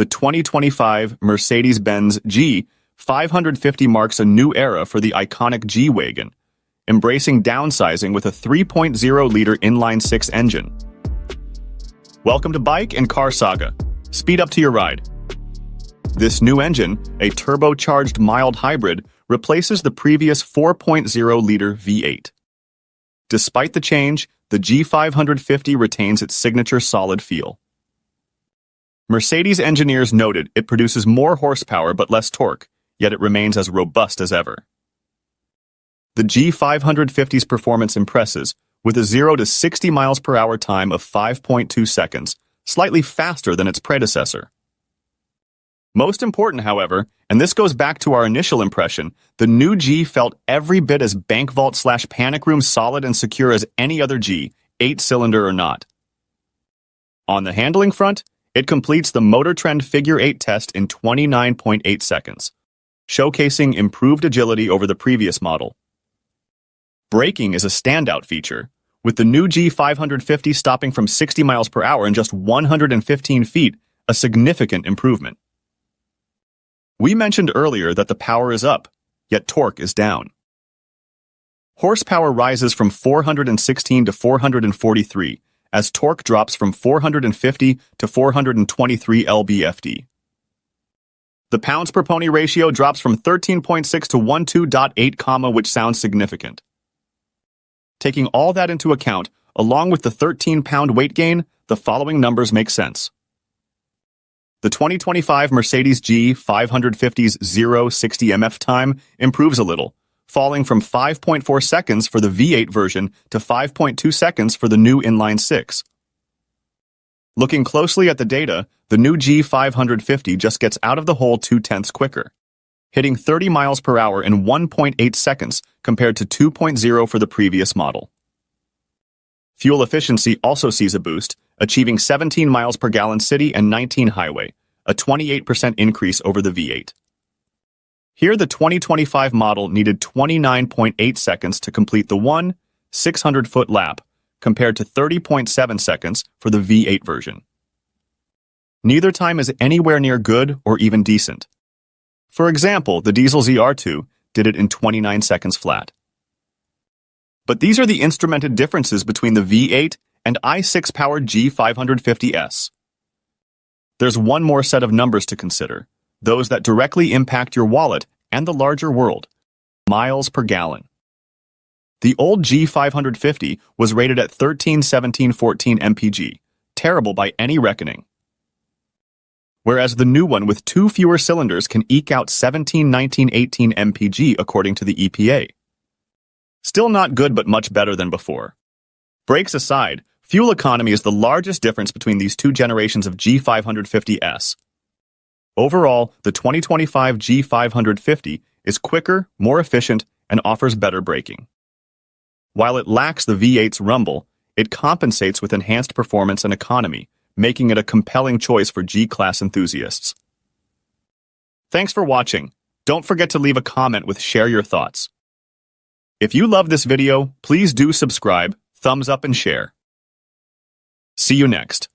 The 2025 Mercedes-Benz G550 marks a new era for the iconic G-Wagon, embracing downsizing with a 3.0-liter inline-six engine. Welcome to Bike and Car Saga. Speed up to your ride. This new engine, a turbocharged mild hybrid, replaces the previous 4.0-liter V8. Despite the change, the G550 retains its signature solid feel. Mercedes engineers noted it produces more horsepower but less torque, yet it remains as robust as ever. The G550's performance impresses, with a 0 to 60 miles per hour time of 5.2 seconds, slightly faster than its predecessor. Most important, however, and this goes back to our initial impression, the new G felt every bit as bank vault/panic room solid and secure as any other G, 8-cylinder or not. On the handling front, it completes the Motor Trend Figure 8 test in 29.8 seconds, showcasing improved agility over the previous model. Braking is a standout feature, with the new G550 stopping from 60 miles per hour in just 115 feet, a significant improvement. We mentioned earlier that the power is up, yet torque is down. Horsepower rises from 416 to 443, as torque drops from 450 to 423 lb-ft. The pounds per pony ratio drops from 13.6 to 12.8, which sounds significant. Taking all that into account, along with the 13-pound weight gain, the following numbers make sense. The 2025 Mercedes G550's 0-60 mf time improves a little, falling from 5.4 seconds for the V8 version to 5.2 seconds for the new inline-six. Looking closely at the data, the new G550 just gets out of the hole 0.2 quicker, hitting 30 miles per hour in 1.8 seconds compared to 2.0 for the previous model. Fuel efficiency also sees a boost, achieving 17 miles per gallon city and 19 highway, a 28% increase over the V8. Here, the 2025 model needed 29.8 seconds to complete the 600-foot lap, compared to 30.7 seconds for the V8 version. Neither time is anywhere near good or even decent. For example, the diesel ZR2 did it in 29 seconds flat. But these are the instrumented differences between the V8 and i6-powered G550S. There's one more set of numbers to consider, those that directly impact your wallet and the larger world: miles per gallon. The old G550 was rated at 13-17-14 mpg, terrible by any reckoning. Whereas the new one with 2 fewer cylinders can eke out 17-19-18 mpg according to the EPA. Still not good, but much better than before. Brakes aside, fuel economy is the largest difference between these two generations of G550S. Overall, the 2025 G550 is quicker, more efficient, and offers better braking. While it lacks the V8's rumble, it compensates with enhanced performance and economy, making it a compelling choice for G-Class enthusiasts. Thanks for watching. Don't forget to leave a comment with share your thoughts. If you love this video, please do subscribe, thumbs up and share. See you next.